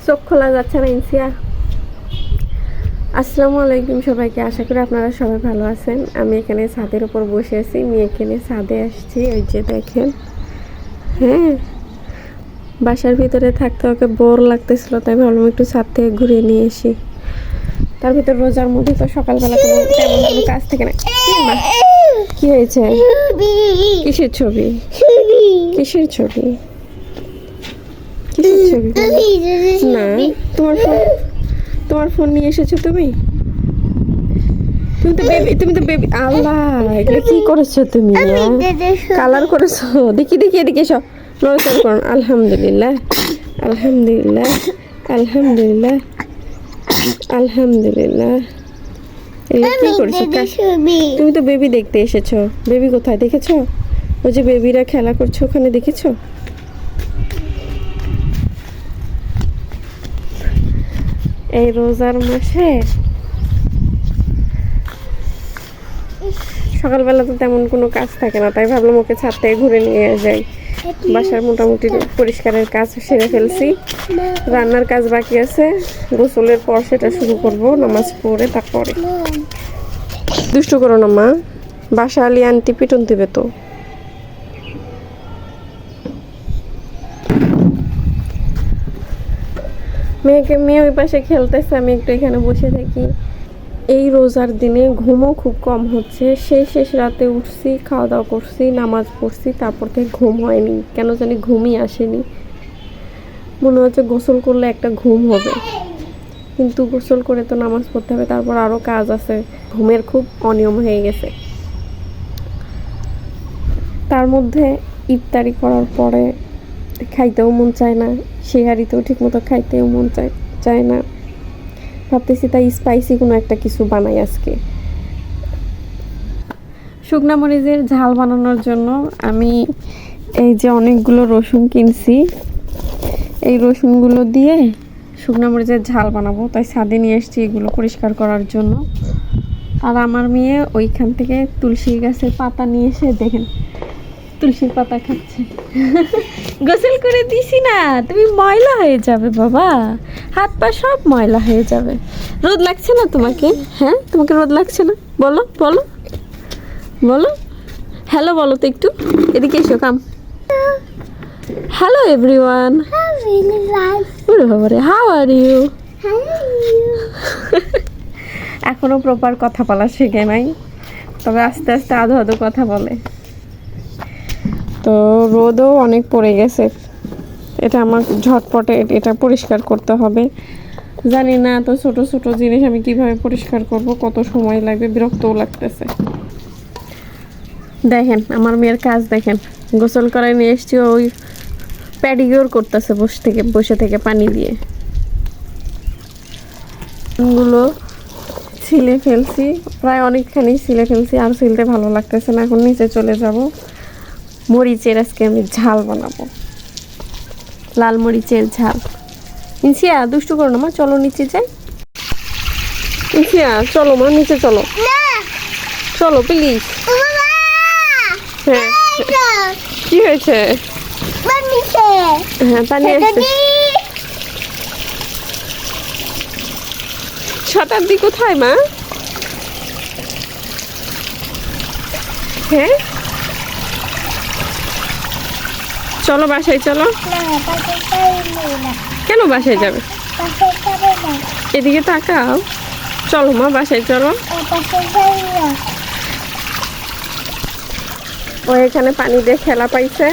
চোখ খোলা যাচ্ছে না ইনসিয়া। আসসালামু আলাইকুম সবাইকে, আশা করি আপনারা সবাই ভালো আছেন। আমি এখানে ছাদের উপর বসে আছি, মেয়েকে নিয়ে ছাদে আসছি। ওই যে দেখেন, হ্যাঁ, বাসার ভিতরে থাকতে ওকে বোর লাগতেছিল, তাই ভাবলাম একটু ছাদ থেকে ঘুরিয়ে নিয়ে আসি। তার ভিতর রোজার মধ্যে তো সকালবেলা তেমন কোনো কাজ থাকে না। কি হয়েছে? কিসের ছবি? কিসের ছবি? কিসের ছবি? না, তোমার ফোন নিয়ে এসেছো তুমি? তুমি তো বেবি। আল্লাহ, এগুলো কি করেছো তুমি? কালার করেছো? দেখি এদিকে এসো, নড়াচড়া করুন। আলহামদুলিল্লাহ, আলহামদুলিল্লাহ, আলহামদুলিল্লাহ, আলহামদুলিল্লাহ। এগুলো কি করেছো? তুমি তো বেবি দেখতে এসেছো। বেবি কোথায় দেখেছো? ওই যে বেবিরা খেলা করছো, ওখানে দেখেছো? এই রোজার মাসে সকালবেলা তো তেমন কোনো কাজ থাকে না, তাই ভাবলাম ওকে ছাদ থেকে ঘুরে নিয়ে যাই। বাসার মোটামুটি পরিষ্কারের কাজ সেরে ফেলছি, রান্নার কাজ বাকি আছে। গোসলের পর সেটা শুরু করব, নামাজ পড়ে তারপরে। দুষ্টু করো না মা, বাসা আলি আন্টি পিটন দিবে তো। মেয়ে ওই পাশে খেলতেছে, আমি একটু এখানে বসে থাকি। এই রোজার দিনে ঘুমও খুব কম হচ্ছে। শেষ রাতে উঠছি, খাওয়া দাওয়া করছি, নামাজ পড়ছি, তারপর থেকে ঘুম হয়নি, কেন জানি ঘুমই আসেনি। মনে হচ্ছে গোসল করলে একটা ঘুম হবে, কিন্তু গোসল করে তো নামাজ পড়তে হবে, তারপর আরও কাজ আছে। ঘুমের খুব অনিয়ম হয়ে গেছে। তার মধ্যে ইফতারি করার পরে খাইতেও মন চায় না, সেহারিতেও ঠিকমতো খাইতেও মন চায় না। ভাবতেছি তাই স্পাইসি কোনো একটা কিছু বানাই আজকে। শুকনা মরিচের ঝাল বানানোর জন্য আমি এই যে অনেকগুলো রসুন কিনছি, এই রসুনগুলো দিয়ে শুকনা মরিচের ঝাল বানাবো, তাই ছাদে নিয়ে এসেছি এগুলো পরিষ্কার করার জন্য। আর আমার মেয়ে ওইখান থেকে তুলসী গাছের পাতা নিয়ে এসে দেখেন তুলসীর পাতা খাচ্ছে। গোসল করে দিছি না, তুমি ময়লা হয়ে যাবে বাবা, হাত পা সব ময়লা হয়ে যাবে। রোদ লাগছে না তোমাকে? হ্যাঁ, তোমাকে রোদ লাগছে না? বলো বলো বলো, হ্যালো বলো তো একটু, এদিকে এসো, come. Hello everyone, how are you? এখনো প্রপার কথা বলা শেখে নাই, তবে আস্তে আস্তে আধো আধো কথা বলে। তো রোদও অনেক পড়ে গেছে, এটা আমার ঝটপটে এটা পরিষ্কার করতে হবে। জানি না তো ছোট ছোট জিনিস আমি কিভাবে পরিষ্কার করব, কত সময় লাগবে, বিরক্তও লাগতেছে। দেখেন আমার মেয়ের কাজ দেখেন, গোসল করায় নিয়ে এসছি, ওই প্যাডিকিউর করতেছে বসে থেকে পানি দিয়ে। গুলো ছিলে ফেলছি, প্রায় অনেকখানি ছিলে ফেলছি, আর ছিলতে ভালো লাগতেছে না। এখন নিচে চলে যাব, মরিচের আজকে আমি ঝাল বানাবো, লাল মরিচের ঝাল। ইনসিয়া দুষ্টু করো না মা, চলো নিচে যাই। ইনসিয়া চলো মা, নিচে চলো, চলো প্লিজ। হ্যাঁ, কি হয়েছে? হ্যাঁ, পানি আসছে। শতাব্দী কোথায় মা? হ্যাঁ, চলো বাসায় চলো। কেন বাসায় যাবে? এদিকে তাকাও, চলো মা বাসায় চলো। ও এখানে পানি দিয়ে খেলা পাইছে,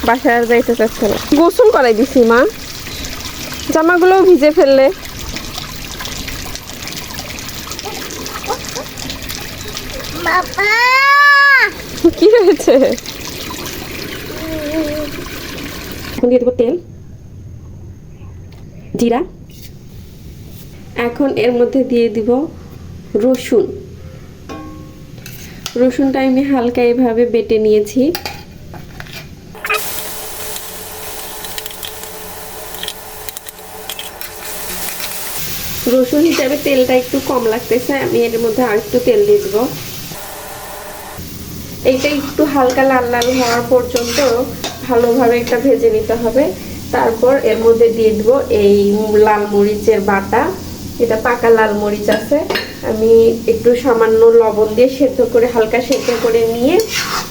বাসায় আর যাইতে চাচ্ছে না। গোসল করাই দিছি মা, জামাগুলোও ভিজে ফেললে। কি হয়েছে? এখন দিয়ে দেবো তেল, জিরা। এখন এর মধ্যে দিয়ে দিব রসুন। রসুনটা আমি হালকা এভাবে বেটে নিয়েছি। রসুন হিসাবে তেলটা একটু কম লাগতেছে, আমি এর মধ্যে আর একটু তেল দিয়ে দেবো। এইটা একটু হালকা লাল লাল হওয়া পর্যন্ত ভালোভাবে এটা ভেজে নিতে হবে। তারপর এর মধ্যে দিয়ে দেব এই লাল মরিচের বাটা, এটা পাকা লাল মরিচ আছে, আমি একটু সামান্য লবণ দিয়ে সেদ্ধ করে হালকা সেদ্ধ করে নিয়ে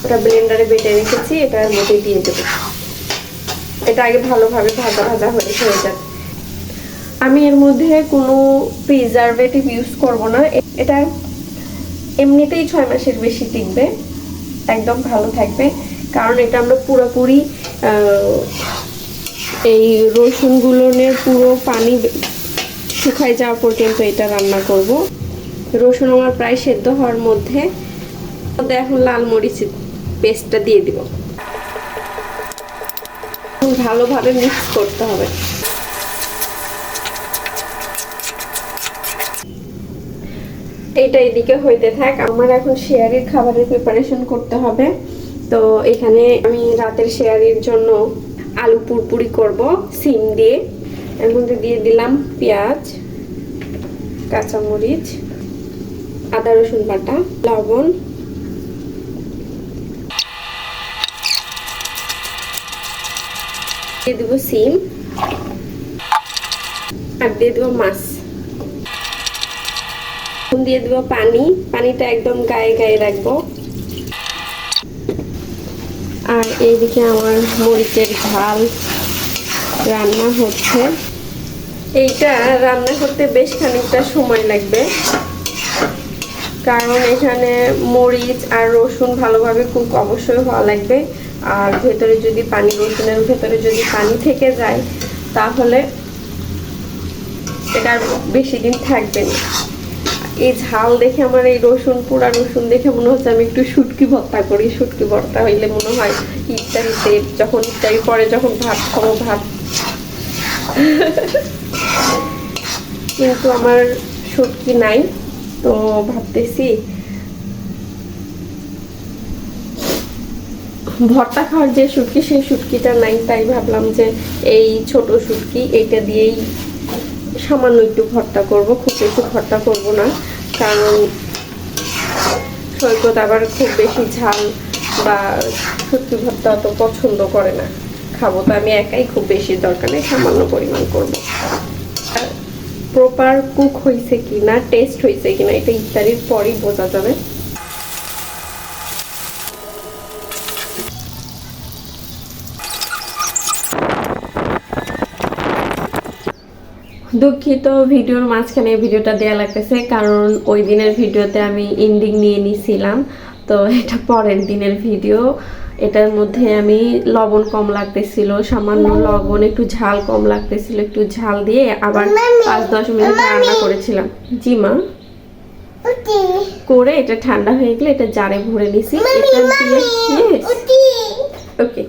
ওটা ব্লেন্ডারে বেটে রেখেছি, এটা এর মধ্যে দিয়ে দেবো। এটা আগে ভালোভাবে ভাজা ভাজা হয়ে যাবে। আমি এর মধ্যে কোনো প্রিজারভেটিভ ইউজ করব না, এটা এমনিতেই 6 মাসের বেশি টিকবে, একদম ভালো থাকবে। কারণ এটা আমরা পুরোপুরি এই রসুনগুলোর পুরো পানি শুকায় যাওয়া পর্যন্ত এটা রান্না করব। রসুন আমার প্রায় সেদ্ধ হওয়ার মধ্যে এখন লাল মরিচ পেস্টটা দিয়ে দিব, ভালোভাবে মিক্স করতে হবে। এইটা এদিকে হইতে থাক, আমার এখন শেয়ারির খাবারের প্রিপারেশন করতে হবে। তো এখানে আমি রাতের শেয়ারির জন্য আলু পুরপুরি করব সিম দিয়ে। এর মধ্যে দিয়ে দিলাম পেঁয়াজ, কাঁচামরিচ, আদা রসুন বাটা, লবণ, দিয়ে দেবো সিম আর দিয়ে দেবো মাছ, দিয়ে দেবো পানি, পানিটা একদম গায়ে গায়ে রাখবো। আর এইদিকে আমার মরিচের ঝাল রান্না হচ্ছে। এইটা রান্না করতে বেশ খানিকটা সময় লাগবে, কারণ এখানে মরিচ আর রসুন ভালোভাবে কুক অবশ্যই হওয়া লাগবে। আর ভেতরে যদি পানি, রসুনের ভেতরে যদি পানি থেকে যায় তাহলে এটা বেশি দিন থাকবে না। এই ঝাল দেখে আমার এই পুরা রসুন দেখে মনে হচ্ছে আমি একটু শুটকি ভর্তা করি। শুটকি ভর্তা হইলে মনে হয় ইফতারিতে, যখন ইফতারি পরে যখন ভাত খাবো ভাত কিন্তু আমার শুটকি নাই, তো ভাবতেছি ভর্তা খাওয়ার যে শুটকি সেই শুটকিটা নাই, তাই ভাবলাম যে এই ছোট শুটকি এইটা দিয়েই সামান্য একটু ভর্তা করব, খুব বেশি ভর্তা করব না। কারণ সৈকত আবার খুব বেশি ঝাল বা শুটকি ভর্তা অত পছন্দ করে না, খাবো তো আমি একাই, খুব বেশি দরকার নেই, সামান্য পরিমাণ করব। প্রপার কুক হয়েছে কিনা, টেস্ট হয়েছে কিনা এটা ইফতারির পরই বোঝা যাবে। দুঃখিত ভিডিওর মাঝখানে ভিডিওটা দেয়া লাগতেছে, কারণ ওই দিনের ভিডিওতে আমি এন্ডিং নিয়ে নিছিলাম, তো এটা পরের দিনের ভিডিও। এটার মধ্যে আমি লবণ কম লাগতেছিল, সামান্য লবণ, একটু ঝাল কম লাগতেছিল, একটু ঝাল দিয়ে আবার 5-10 মিনিট রান্না করেছিলাম। জি মা, করে এটা ঠান্ডা হয়ে গেলে এটা জারে ভরে নিছি। এটা দিয়ে ওকে,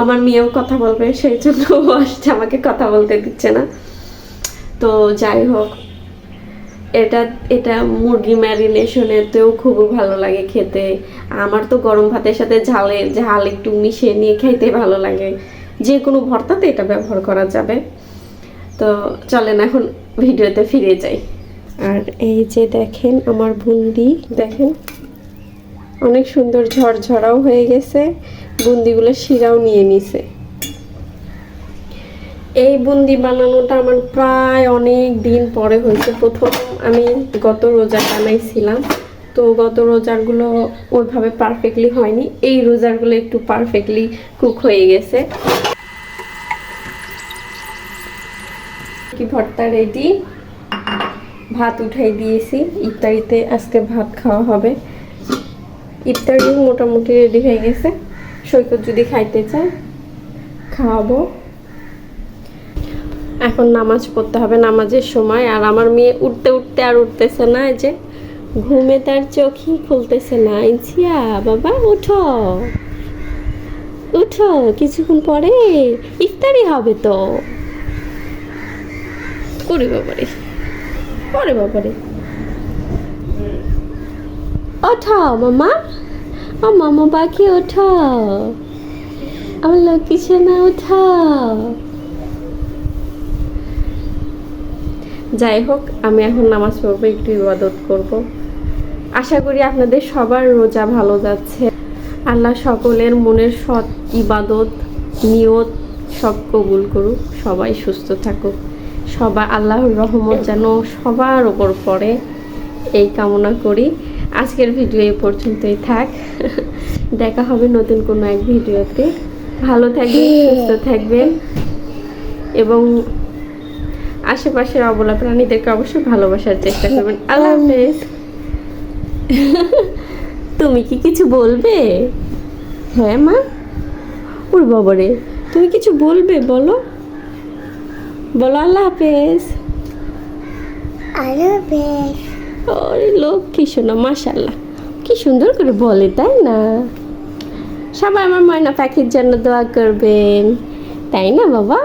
আমার মেয়েও কথা বলবে, সেই জন্য আসছে, আমাকে কথা বলতে দিচ্ছে না। তো যাই হোক, এটা মুরগি ম্যারিনেশনেতেও খুব ভালো লাগে খেতে। আমার তো গরম ভাতের সাথে ঝাল একটু মিশিয়ে নিয়ে খাইতে ভালো লাগে। যে কোনো ভর্তাতে এটা ব্যবহার করা যাবে। তো চলেন এখন ভিডিওতে ফিরে যাই। আর এই যে দেখেন আমার বুন্দি, দেখেন অনেক সুন্দর ঝরঝরাও হয়ে গেছে, বুন্দিগুলো শিরাও নিয়ে নিছে। এই বুন্দি বানানোটা আমার প্রায় অনেক দিন পরে হয়েছে। প্রথম আমি গত রোজা বানাইছিলাম, তো গত রোজারগুলো ওইভাবে পারফেক্টলি হয়নি, এই রোজারগুলো একটু পারফেক্টলি কুক হয়ে গেছে। কি ভর্তা রেডি, ভাত উঠাই দিয়েছি, ইফতারিতে আজকে ভাত খাওয়া হবে। ইফতারিও মোটামুটি রেডি হয়ে গেছে, সৈকত যদি খাইতে চায় খাওয়াবো। এখন নামাজ পড়তে হবে, নামাজের সময়। আর আমার মেয়ে উঠতে উঠতে আর উঠতেছে না, যে ঘুমে তার চোখই খুলতেছে না। ইনসিয়া বাবা উঠো উঠো, কিছুক্ষণ পরে ইফতারি হবে তো। ওরে বাবারে, ওরে বাবারে, ওঠো মামা, ও মামা বাকি ওঠো, আমার লক্ষ্মী সোনা ওঠো। যাই হোক, আমি এখন নামাজ পড়বো, একটু ইবাদত করব। আশা করি আপনাদের সবার রোজা ভালো যাচ্ছে। আল্লাহ সকলের মনের সৎ ইবাদত নিয়ত সব কবুল করুক, সবাই সুস্থ থাকুক, সবাই আল্লাহর রহমত যেন সবার ওপর পড়ে, এই কামনা করি। আজকের ভিডিও এই পর্যন্তই থাক। দেখা হবে নতুন কোনো এক ভিডিওতে। ভালো থাকবেন, সুস্থ থাকবেন এবং আশেপাশের অবলা প্রাণীদেরকে অবশ্যই ভালোবাসার চেষ্টা করবেন। আল্লাহ হাফেজ। তুমি কি কিছু বলবে? হ্যাঁ মা, ওর বাবারে, তুমি কিছু বলবে? বলো বলো। আল্লাহ হাফেজ। আল্লাহ হাফেজ। ওরে লক্ষ্মী শোনা, মাশাআল্লাহ কি সুন্দর করে বলে, তাই না? সবাই আমার ময়না পাখির জন্য দোয়া করবেন, তাই না বাবা?